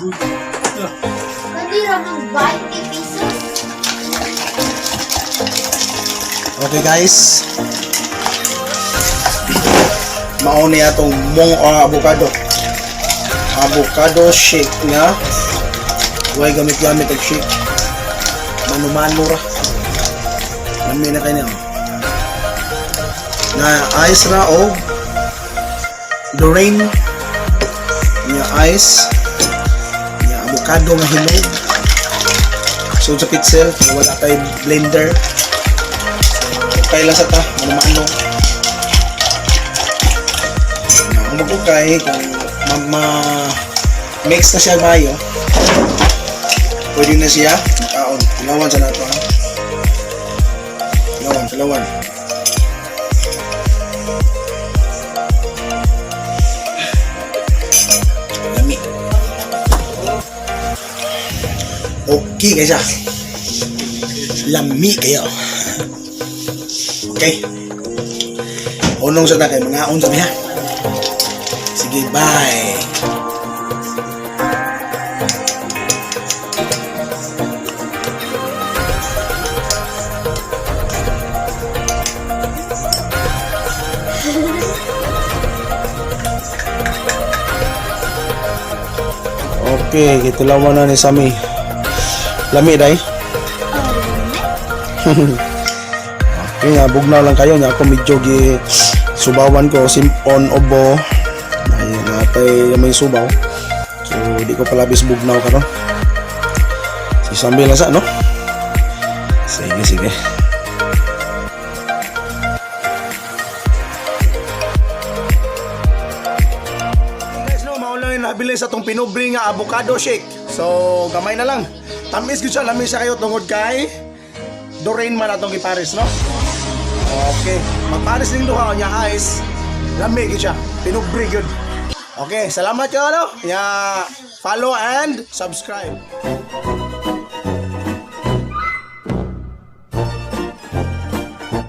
Nadira ng 20 pesos. Okay guys, mauna itong avocado shake nga. Huwag gamit-gamit ang shake, mano-mano ra. Lami na kayo na ice ra o Doreen nga ice nga avocado nga hinog. So sa pixel wala tayo blender, okay lang sa ta, mano-mano na magkukay. Kung mix na siya mayo, pwede na siya kaon. Ilawan sa nato ha, ilawan. Lami. Okay guys, lami kayo. Okay, unong sa takay, mga on sa niya. Sige, bye. Okay, kita lawan na ni Sami. Lami day. Okay, bugnaw lang kayo nga ako medyo gi subawan ko simpon obo. Ay natay may subaw. So di ko palabis bugnaw karon. Si Sami lang sa no. Sige. Nabili sa tong pinubre nga avocado shake. So gamay na lang. Tamis gyud siya, lamis siya kayo tungod kay Doreen man atong gipares no. Okay, magpares ning duha nya ice. Lami gyud siya, pinubre gyud. Okay, salamat kayo no. Ya follow and subscribe.